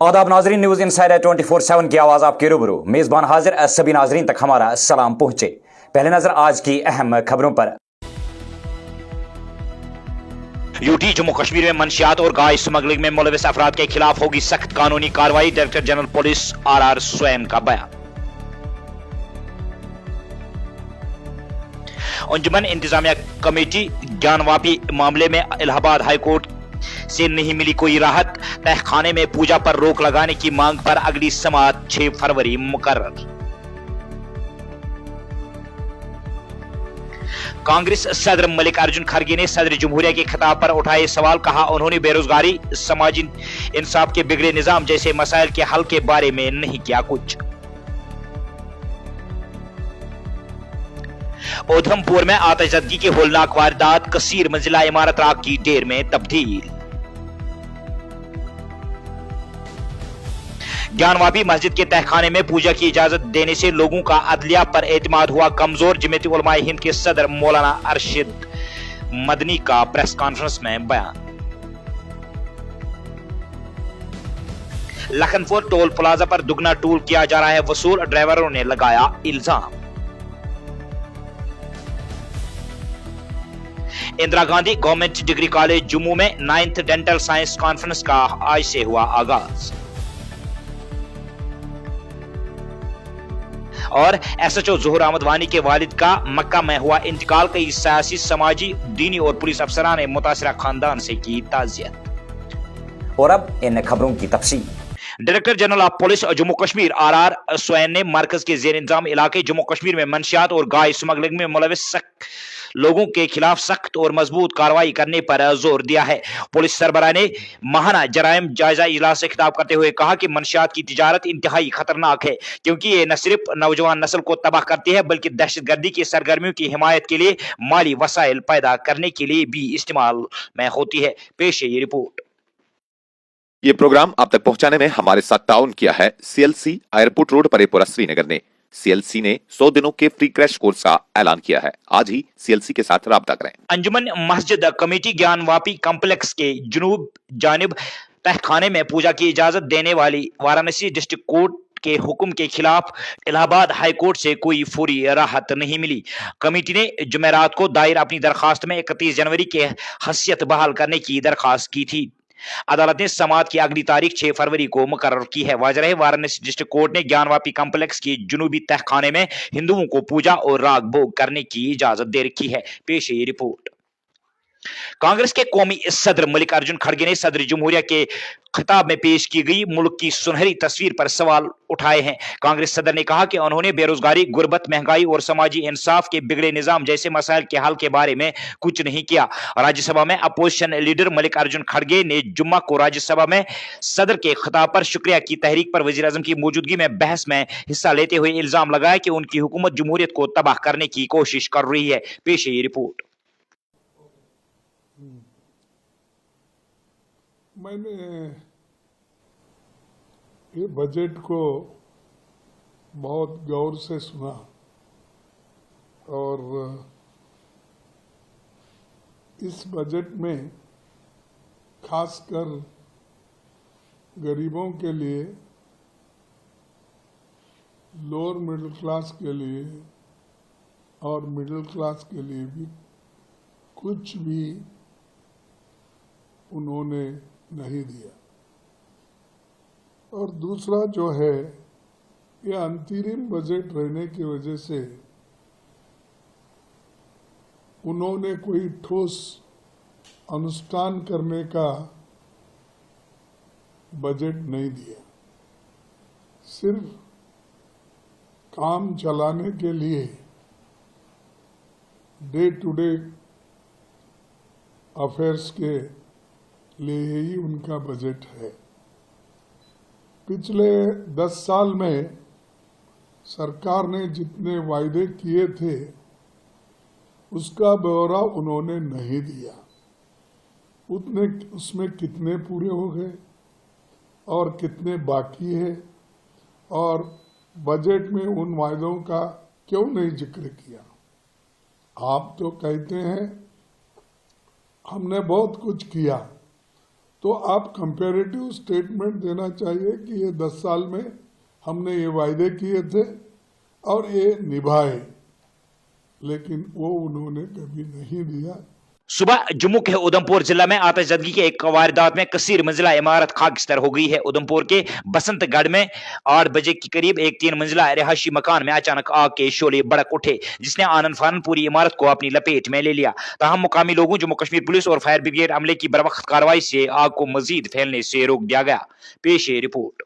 आदाब नाजरीन, news insider 24/7 की आवाज आपके रूबरू मेजबान हाजिर। सभी नाजरीन तक हमारा सलाम पहुंचे। पहले नजर आज की अहम खबरों पर। यूटी जम्मू कश्मीर में मंशियात और गाय स्मगलिंग में मुलविस अफराद के खिलाफ होगी सख्त कानूनी कार्रवाई, डायरेक्टर जनरल पुलिस RR स्वयं का बयान। अंजुमन इंतजामिया कमेटी ज्ञानवापी मामले में इलाहाबाद हाईकोर्ट से नहीं मिली कोई राहत, तहखाने में पूजा पर रोक लगाने की मांग पर अगली समाअत 6 फरवरी मुकर्रर। कांग्रेस सदर मल्लिकार्जुन खड़गे ने सदर जमहूरिया के खिताब पर उठाए सवाल, कहा उन्होंने बेरोजगारी, समाजी इंसाफ के बिगड़े निजाम जैसे मसाइल के हल के बारे में नहीं किया कुछ। उधमपुर में आतिशबाजी की होलनाक वारदात, कसीर मंजिला इमारत राख की ढेर में तब्दील। ज्ञानवापी मस्जिद के तहखाने में पूजा की इजाजत देने से लोगों का अदलिया पर एतमाद हुआ कमजोर, जमीयत उलमाए हिंद के सदर मौलाना अरशद मदनी का प्रेस कॉन्फ्रेंस में बयान। लखनपुर टोल प्लाजा पर दुगना टोल किया जा रहा है वसूल, ड्राइवरों ने लगाया इल्जाम। Indira Gandhi government degree college Jammu में 9th डेंटल साइंस कॉन्फ्रेंस का आज से हुआ आगाज। और SHO ज़ोहर अहमद वानी के वालिद का मक्का में हुआ इंतकाल, कई सियासी, समाजी, दीनी और पुलिस अफसरान ने मुतासिरा खानदान से की ताज़ियत। और अब इन खबरों की तफसील। Director general of police Jammu Kashmir RR स्वयं ने मरकज के जेर इंतजाम इलाके जम्मू कश्मीर में मंशियात और गाय स्मगलिंग में मुलविस लोगों के खिलाफ सख्त और मजबूत कार्रवाई करने पर जोर दिया है। पुलिस सरबराह ने माहाना जराइम जायजा इजलास से खिताब करते हुए कहा कि मंशियात की तिजारत इंतहाई खतरनाक है, क्योंकि ये न सिर्फ नौजवान नस्ल को तबाह करती है बल्कि दहशतगर्दी की सरगर्मियों की हिमायत के लिए माली वसाइल पैदा करने के लिए भी इस्तेमाल में होती है। पेश है ये रिपोर्ट। ये प्रोग्राम आप तक पहुंचाने में हमारे साथ ताउन किया है CLC एयरपोर्ट रोड परेपुरा श्रीनगर ने। CLC ने 100 दिनों के फ्री क्रैश कोर्स का ऐलान किया है। आज ही CLC के साथ राब्ता करें। अंजुमन मस्जिद कमेटी ज्ञानवापी कॉम्प्लेक्स के जुनूब जानिब तहखाने में पूजा की इजाजत देने वाली वाराणसी डिस्ट्रिक्ट कोर्ट के हुक्म के खिलाफ इलाहाबाद हाई कोर्ट से कोई फौरी राहत नहीं मिली। कमेटी ने जुमेरात को दायर अपनी दरखास्त में 31 जनवरी के हैसियत बहाल करने की दरखास्त की थी। अदालत ने समाअत की अगली तारीख 6 फरवरी को मुकर्रर की है। वाजह है, वाराणसी डिस्ट्रिक्ट कोर्ट ने ज्ञानवापी कॉम्प्लेक्स की जुनूबी तहखाने में हिंदुओं को पूजा और राग भोग करने की इजाजत दे रखी है। पेश है ये रिपोर्ट। कांग्रेस के कौमी सदर मल्लिकार्जुन खड़गे ने सदर जमहूरिया के खिताब में पेश की गई मुल्क की सुनहरी तस्वीर पर सवाल उठाए हैं। कांग्रेस सदर ने कहा कि उन्होंने बेरोजगारी, गुर्बत, महंगाई और समाजी इंसाफ के बिगड़े निजाम जैसे मसाइल के हल के बारे में कुछ नहीं किया। राज्यसभा में अपोजिशन लीडर मल्लिकार्जुन खड़गे ने जुम्मा को राज्यसभा में सदर के खिताब पर शुक्रिया की तहरीक पर वजीर आजम की मौजूदगी में बहस में हिस्सा लेते हुए इल्जाम लगाया कि उनकी हुकूमत जमहूरियत को तबाह करने की कोशिश कर रही है। पेश है ये रिपोर्ट। मैंने ये बजट को बहुत गौर से सुना और इस बजट में खासकर गरीबों के लिए, लोअर मिडिल क्लास के लिए और मिडिल क्लास के लिए भी कुछ भी उन्होंने नहीं दिया। और दूसरा जो है, ये अंतरिम बजट रहने की वजह से उन्होंने कोई ठोस अनुष्ठान करने का बजट नहीं दिया। सिर्फ काम चलाने के लिए डे टू डे अफेयर्स के लिए ही उनका बजट है। पिछले 10 साल में सरकार ने जितने वायदे किए थे उसका ब्यौरा उन्होंने नहीं दिया। उसमें कितने पूरे हो गए और कितने बाकी है, और बजट में उन वायदों का क्यों नहीं जिक्र किया। आप तो कहते हैं हमने बहुत कुछ किया, तो आप कंपैरेटिव स्टेटमेंट देना चाहिए कि ये 10 साल में हमने ये वायदे किए थे और ये निभाए, लेकिन वो उन्होंने कभी नहीं दिया। सुबह जम्मू के उधमपुर जिला में आतिशबाजी की एक वारदात में कसीर मंजिला इमारत खाकस्तर हो गई है। उधमपुर के बसंतगढ़ में 8 बजे के करीब एक 3 मंजिला रिहायशी मकान में अचानक आग के शोले भड़क उठे, जिसने आनन फानन पूरी इमारत को अपनी लपेट में ले लिया। ताहम मुकामी लोगों, जम्मू कश्मीर पुलिस और फायर ब्रिगेड अमले की बरवक्त कार्रवाई से आग को मजीद फैलने से रोक दिया गया। पेश है रिपोर्ट।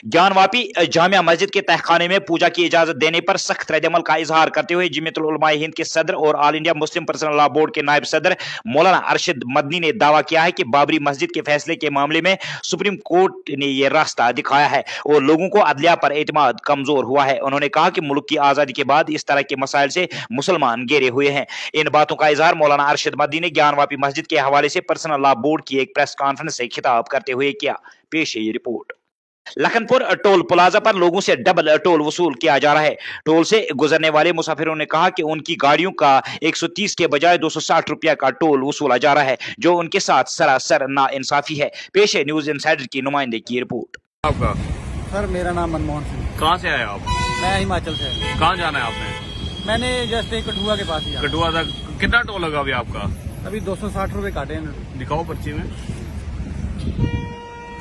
ज्ञानवापी जामिया मस्जिद के तहखाने में पूजा की इजाजत देने पर सख्त रद्द-ए-अमल का इजहार करते हुए जमीयतुल उलमा हिंद के सदर और all India Muslim personal law board के नायब सदर मौलाना अरशद मदनी ने दावा किया है कि बाबरी मस्जिद के फैसले के मामले में सुप्रीम कोर्ट ने यह रास्ता दिखाया है और लोगों को अदलिया पर एतमाद कमजोर हुआ है। उन्होंने कहा कि मुल्क की आजादी के बाद इस तरह के मसाइल से मुसलमान घेरे हुए हैं। इन बातों का इजहार मौलाना अरशद मदनी ने ज्ञानवापी मस्जिद के हवाले से पर्सनल लॉ बोर्ड की एक प्रेस कॉन्फ्रेंस से खिताब करते हुए किया। पेश है ये रिपोर्ट। लखनपुर टोल प्लाजा पर लोगों से डबल टोल वसूल किया जा रहा है। टोल से गुजरने वाले मुसाफिरों ने कहा कि उनकी गाड़ियों का 130 के बजाय 260 रुपया का टोल वसूला जा रहा है, जो उनके साथ सरासर नाइंसाफी है। पेश है न्यूज इनसाइडर की नुमाइंदे की रिपोर्ट। आपका? सर मेरा नाम मनमोहन सिंह। कहाँ से आए आप? मैं हिमाचल से। कहाँ जाना है आपने? मैंने जस्ट एक कठुआ के पास ही आया। कठुआ तक कितना टोल लगा अभी आपका? अभी 260 रुपए काटे हैं। दिखाओ पर्ची में।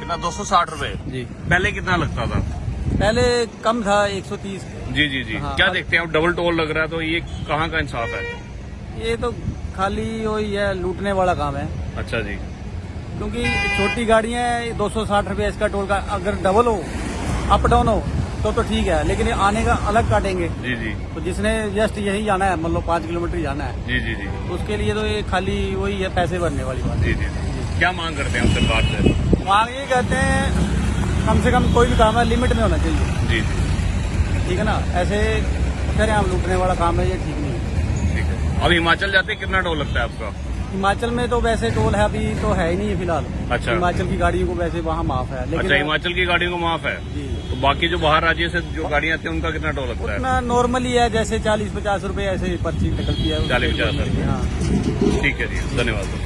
कितना? 260 रुपए। जी। पहले कितना लगता था? पहले कम था 130। जी जी जी। हाँ, क्या देखते हैं आप, डबल टोल लग रहा है, तो ये कहाँ का इंसाफ है? ये तो खाली वही है, लूटने वाला काम है। अच्छा जी। क्योंकि छोटी गाड़ियां 260 रुपए इसका टोल का, अगर डबल हो अप डाउन हो तो ठीक है, लेकिन ये आने का अलग काटेंगे। जी जी तो जिसने जस्ट यही जाना है, मतलब 5 किलोमीटर ही जाना है, जी जी जी उसके लिए तो ये खाली वही है, पैसे भरने वाली बात। जी जी। क्या मांग करते हैं आप सरकार से? मांग ये कहते हैं कम से कम कोई भी काम है लिमिट में होना चाहिए। जी जी ठीक है ना, ऐसे करें हम लूटने वाला काम है, ये ठीक नहीं है। ठीक है। अब हिमाचल जाते कितना टोल लगता है आपका? हिमाचल में तो वैसे टोल है, अभी तो है ही नहीं है फिलहाल। अच्छा। हिमाचल की गाड़ियों को वैसे वहाँ माफ है, लेकिन अच्छा, हिमाचल की गाड़ियों को माफ है। जी। तो बाकी जो बाहर राज्य से जो गाड़ियाँ आती हैं उनका कितना टोल लगता है? उतना नॉर्मली है, जैसे 40-50 रुपए ऐसे पर्ची निकलती है। 40-50। हाँ। ठीक है जी, धन्यवाद।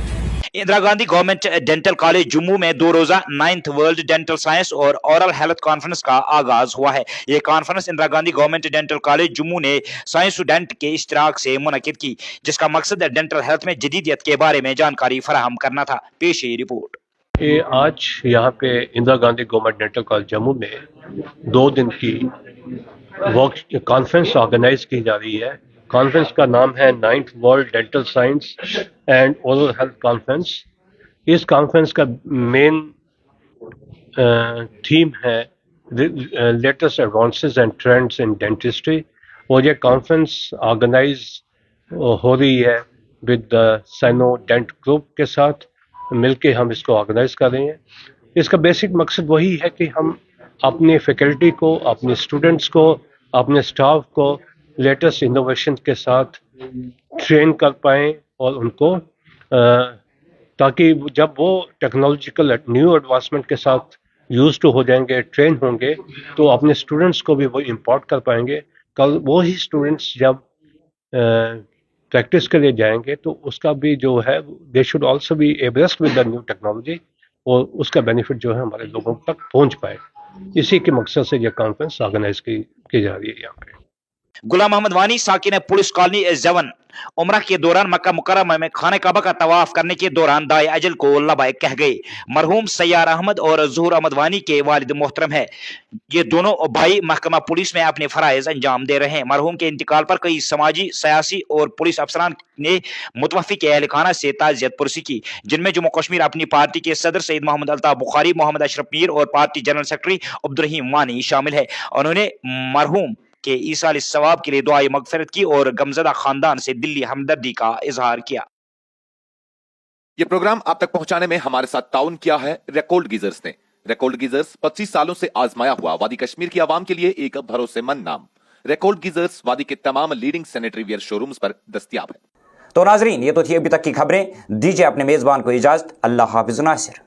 Indira Gandhi government dental college Jammu में 2 रोजा 9th वर्ल्ड डेंटल साइंस और ओरल हेल्थ कॉन्फ्रेंस का आगाज हुआ है। यह conference Indira Gandhi government dental college Jammu ने साइंस स्टूडेंट के इश्तिराक से मुनक्किद की, जिसका मकसद डेंटल हेल्थ में जदीदियत के बारे में जानकारी फराहम करना था। पेश है रिपोर्ट। ये आज यहाँ पे Indira Gandhi government dental college Jammu में 2 दिन की वर्क कॉन्फ्रेंस ऑर्गेनाइज की जा रही है। कॉन्फ्रेंस का नाम है 9th world dental science and oral health conference. इस कॉन्फ्रेंस का मेन थीम है latest advances and trends in dentistry, और ये कॉन्फ्रेंस ऑर्गेनाइज हो रही है with the sino dent group के साथ मिलके हम इसको ऑर्गेनाइज कर रहे हैं। इसका बेसिक मकसद वही है कि हम अपनी फैकल्टी को, अपने स्टूडेंट्स को, अपने स्टाफ को लेटेस्ट इनोवेशन के साथ ट्रेन कर पाएँ और उनको ताकि जब वो टेक्नोलॉजिकल न्यू एडवांसमेंट के साथ यूज टू हो जाएंगे, ट्रेन होंगे, तो अपने स्टूडेंट्स को भी वो इम्पोर्ट कर पाएंगे। कल वो ही स्टूडेंट्स जब प्रैक्टिस के लिए जाएंगे तो उसका भी जो है, they should also be abreast with the new technology, और उसका बेनिफिट जो है हमारे लोगों तक पहुंच पाए। इसी के मकसद से यह कॉन्फ्रेंस ऑर्गेनाइज की जा रही है यहाँ पे। गुलाम मोहम्मद वानी साकिन पुलिस कॉलोनी जवन उम्रा के दौरान मक्का मुकर्रमा में खाने काबा का तवाफ करने के दौरान दाए अजल को लबैक कह गए। मरहूम सैयार अहमद और ज़हूर अहमद वानी के वालिद मोहतरम है। ये दोनों भाई महकमा पुलिस में अपने फराइज अंजाम दे रहे हैं। मरहूम के इंतकाल पर कई समाजी, सियासी और पुलिस अफसरान ने मुतवफ़ी के अहल खाना से ताज़ियत पुरसी की, जिनमें जम्मू कश्मीर अपनी पार्टी के सदर सईद मोहम्मद अल्ताफ बुखारी, मोहम्मद अशरफ मीर और पार्टी जनरल सेक्रेटरी अब्दुर्रहीम वानी शामिल है। उन्होंने मरहूम के ईसाल सवाब के लिए दुआई मगफिरत की और गमज़दा खानदान से दिल्ली हमदर्दी का इजहार किया। ये प्रोग्राम आप तक पहुंचाने में हमारे साथ ताउन किया है रेकॉर्ड गीजर्स ने। रेकॉर्ड गीजर्स 25 सालों से आजमाया हुआ वादी कश्मीर की आवाम के लिए एक भरोसेमंद नाम। रेकॉर्ड गीजर्स वादी के तमाम लीडिंग सैनिटरी वेयर शोरूम्स पर दस्तयाब है। तो नाजरीन, ये तो थी अभी तक की खबरें। दीजिए अपने मेजबान को इजाजत। अल्लाह हाफिज नासिर।